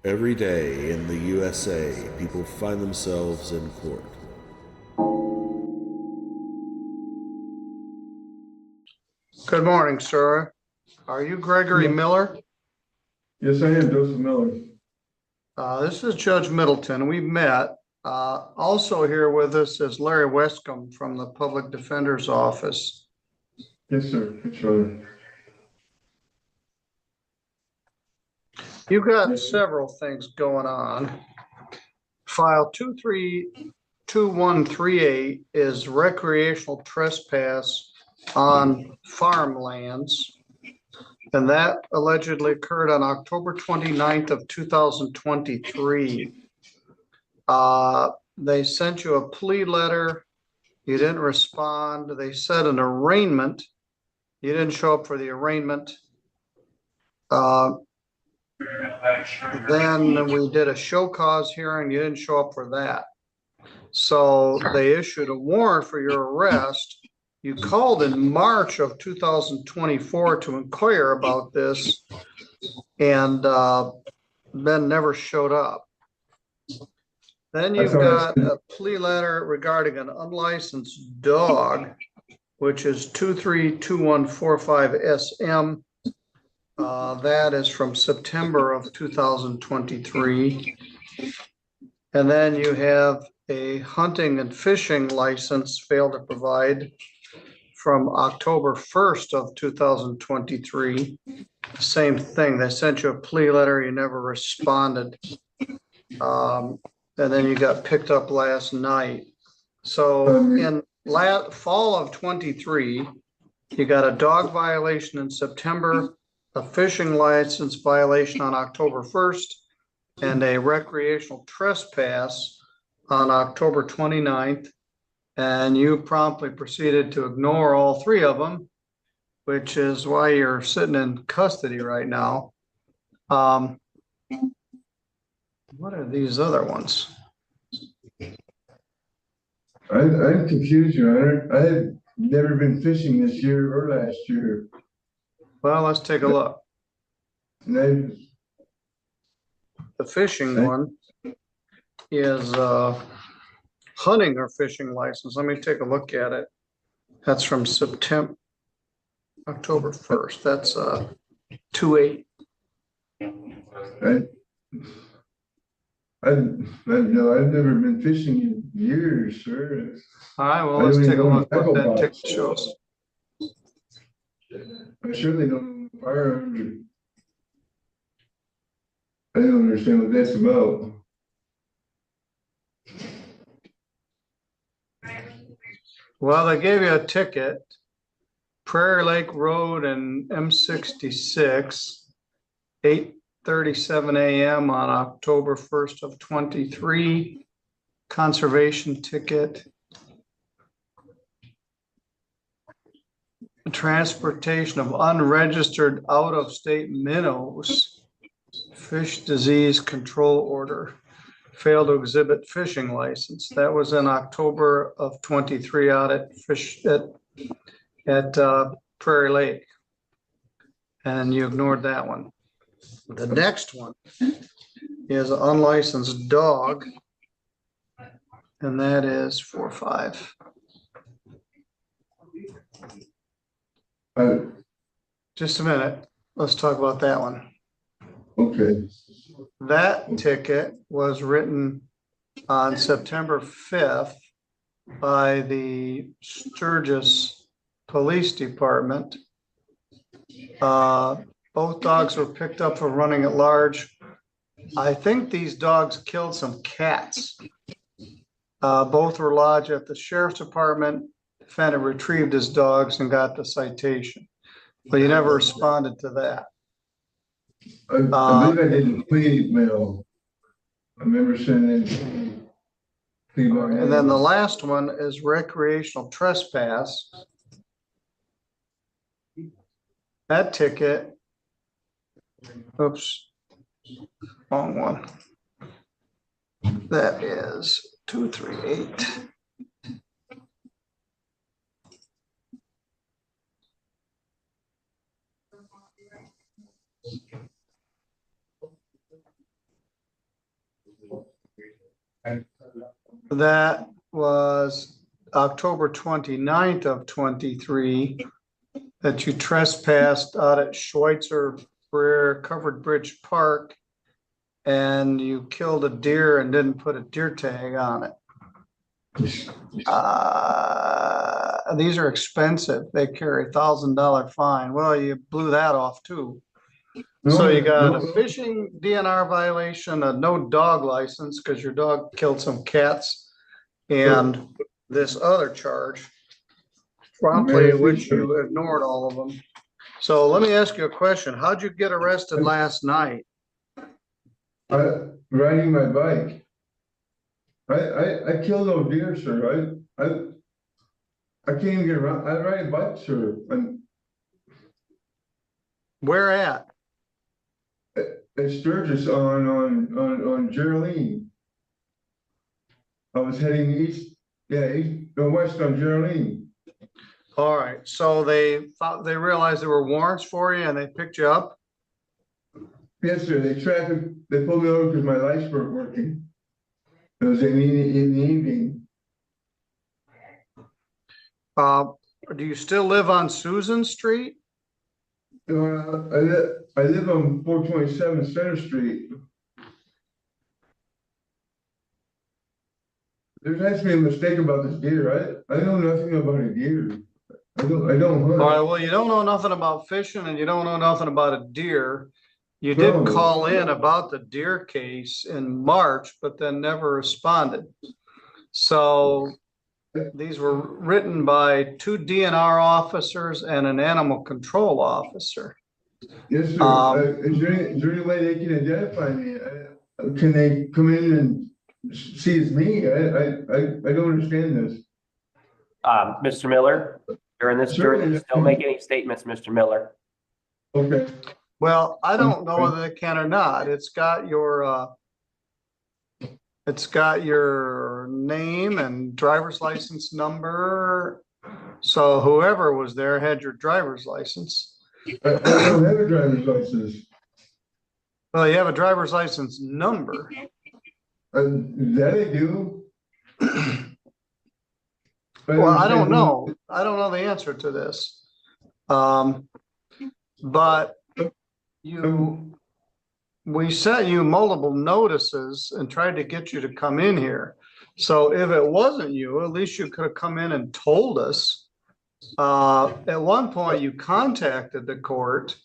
Every day in the USA, people find themselves in court. Good morning, sir. Are you Gregory Miller? Yes, I am Joseph Miller. This is Judge Middleton. We've met. Also here with us is Larry Westcomb from the Public Defender's Office. Yes, sir. Yes, sir. You've got several things going on. File 232138 is recreational trespass on farmlands. And that allegedly occurred on October 29th of 2023. They sent you a plea letter. You didn't respond. They said an arraignment. You didn't show up for the arraignment. Then we did a show cause hearing. You didn't show up for that. So they issued a warrant for your arrest. You called in March of 2024 to inquire about this and then never showed up. Then you've got a plea letter regarding an unlicensed dog, which is 232145SM. That is from September of 2023. And then you have a hunting and fishing license failed to provide from October 1st of 2023. Same thing. They sent you a plea letter. You never responded. And then you got picked up last night. So in fall of 23, you got a dog violation in September, a fishing license violation on October 1st, and a recreational trespass on October 29th. And you promptly proceeded to ignore all three of them, which is why you're sitting in custody right now. What are these other ones? I'm confused, Your Honor. I have never been fishing this year or last year. Well, let's take a look. The fishing one is hunting or fishing license. Let me take a look at it. That's from October 1st. That's 2/8. I've never been fishing in years, sir. All right, well, let's take a look what that ticket shows. I surely don't know firearms. I don't understand what that's about. Well, they gave you a ticket, Prairie Lake Road and M66, 8:37 a.m. on October 1st of 23, conservation ticket. Transportation of unregistered out-of-state minnows, fish disease control order, failed to exhibit fishing license. That was in October of 23 out at Prairie Lake. And you ignored that one. The next one is an unlicensed dog, and that is 4/5. Just a minute. Let's talk about that one. Okay. That ticket was written on September 5th by the Sturgis Police Department. Both dogs were picked up for running at large. I think these dogs killed some cats. Both were lodged at the sheriff's department. Defendant retrieved his dogs and got the citation. But you never responded to that. I believe I did a plea mail. I remember sending. And then the last one is recreational trespass. That ticket, oops, wrong one. That is 238. That was October 29th of 23 that you trespassed out at Schweitzer Brer Covered Bridge Park and you killed a deer and didn't put a deer tag on it. These are expensive. They carry $1,000 fine. Well, you blew that off too. So you got a fishing DNR violation, a no dog license because your dog killed some cats, and this other charge, promptly, which you ignored all of them. So let me ask you a question. How'd you get arrested last night? Riding my bike. I killed no deer, sir. I can't even get around. I ride a bike, sir. Where at? At Sturgis on Geraldine. I was heading east, west on Geraldine. All right, so they realized there were warrants for you and they picked you up? Yes, sir. They pulled me over because my lights weren't working. It was in the evening. Do you still live on Susan Street? I live on 427 Center Street. There has to be a mistake about this deer. I know nothing about a deer. I don't hunt. All right, well, you don't know nothing about fishing and you don't know nothing about a deer. You did call in about the deer case in March, but then never responded. So these were written by 2 DNR officers and an animal control officer. Yes, sir. Is there any way they can identify me? Can they come in and see it's me? I don't understand this. Mr. Miller, during this jury, don't make any statements, Mr. Miller. Okay. Well, I don't know whether they can or not. It's got your name and driver's license number. So whoever was there had your driver's license. I don't have a driver's license. Well, you have a driver's license number. That I do. Well, I don't know. I don't know the answer to this. But we sent you multiple notices and tried to get you to come in here. So if it wasn't you, at least you could have come in and told us. At one point you contacted the court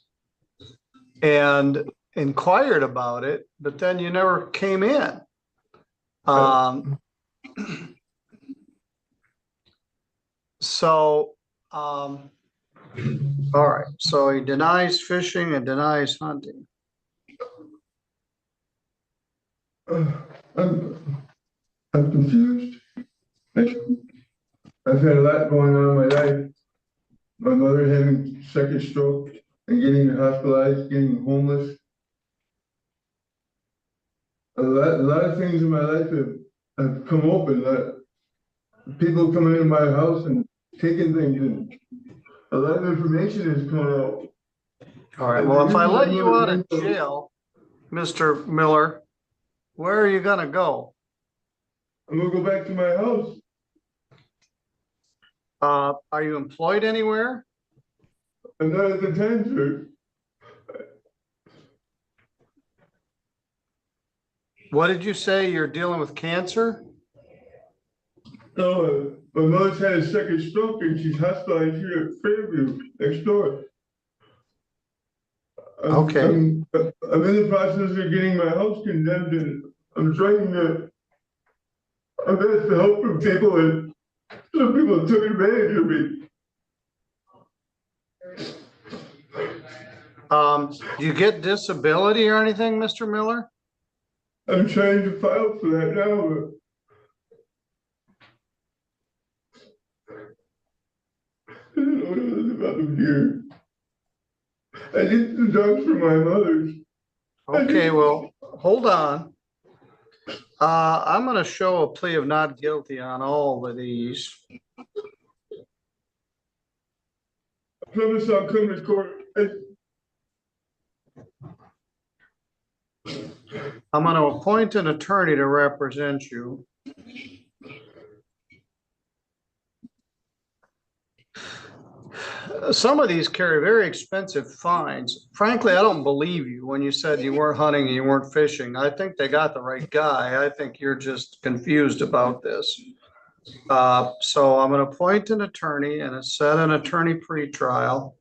and inquired about it, but then you never came in. All right, so he denies fishing and denies hunting. I'm confused. I've had a lot going on in my life. My mother having second stroke and getting hospitalized, getting homeless. A lot of things in my life have come open. People coming into my house and taking things, and a lot of information has come out. All right, well, if I let you out of jail, Mr. Miller, where are you gonna go? I'm gonna go back to my house. Are you employed anywhere? I'm not at the time, sir. What did you say? You're dealing with cancer? No, my mother's had a second stroke and she's hospitalized here at Fairview next door. Okay. I'm in the process of getting my house condemned, and I'm trying to. I've asked for help from people, and some people took advantage of me. Do you get disability or anything, Mr. Miller? I'm trying to file for that now, but I don't know what it is about them here. I did the dogs for my mother's. Okay, well, hold on. I'm gonna show a plea of not guilty on all of these. I promise I'll come to court. I'm going to appoint an attorney to represent you. Some of these carry very expensive fines. Frankly, I don't believe you when you said you weren't hunting and you weren't fishing. I think they got the right guy. I think you're just confused about this. So I'm going to appoint an attorney and set an attorney pretrial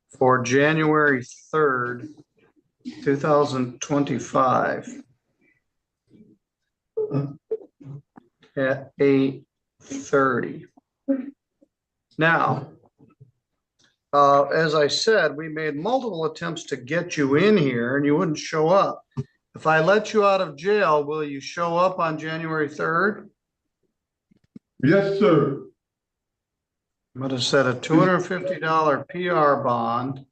for January 3rd, 2025 at 8:30. Now, as I said, we made multiple attempts to get you in here and you wouldn't show up. If I let you out of jail, will you show up on January 3rd? Yes, sir. I'm going to set a $250 PR bond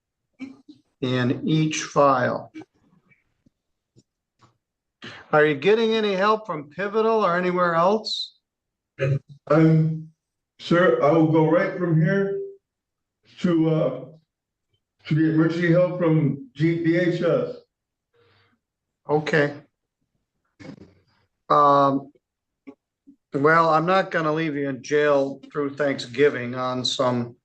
in each file. Are you getting any help from Pivotal or anywhere else? Sir, I will go right from here to get emergency help from DHS. Okay. Well, I'm not going to leave you in jail through Thanksgiving on some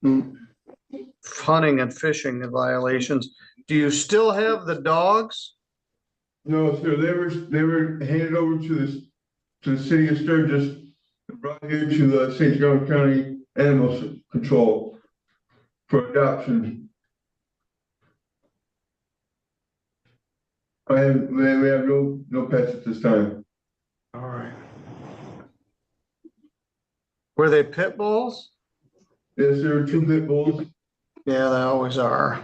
hunting and fishing violations. Do you still have the dogs? No, sir, they were handed over to the city of Sturgis, brought here to the St. John County Animal Control for adoption. We have no pets at this time. All right. Were they pit bulls? Yes, there are 2 pit bulls. Yeah, they always are.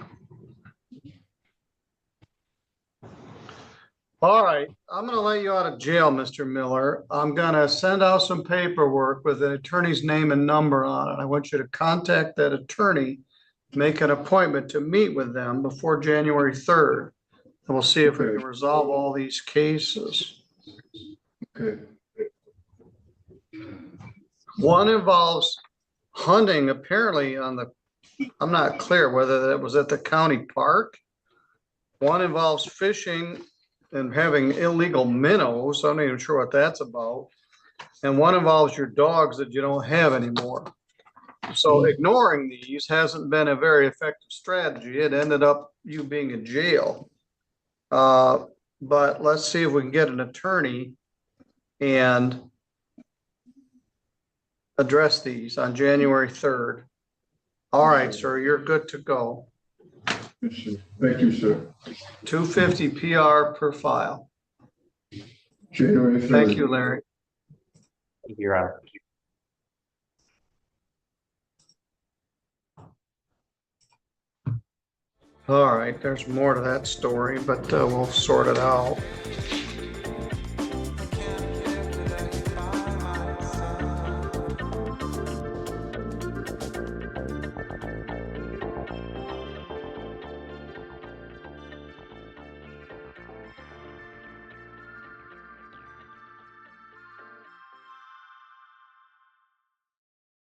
All right, I'm going to let you out of jail, Mr. Miller. I'm going to send out some paperwork with an attorney's name and number on it. I want you to contact that attorney, make an appointment to meet with them before January 3rd. And we'll see if we can resolve all these cases. Okay. One involves hunting apparently I'm not clear whether that was at the county park. One involves fishing and having illegal minnows. I'm not even sure what that's about. And one involves your dogs that you don't have anymore. So ignoring these hasn't been a very effective strategy. It ended up you being in jail. But let's see if we can get an attorney and address these on January 3rd. All right, sir, you're good to go. Yes, sir. Thank you, sir. $250 PR per file. January 3rd. Thank you, Larry. Thank you, Your Honor. All right, there's more to that story, but we'll sort it out.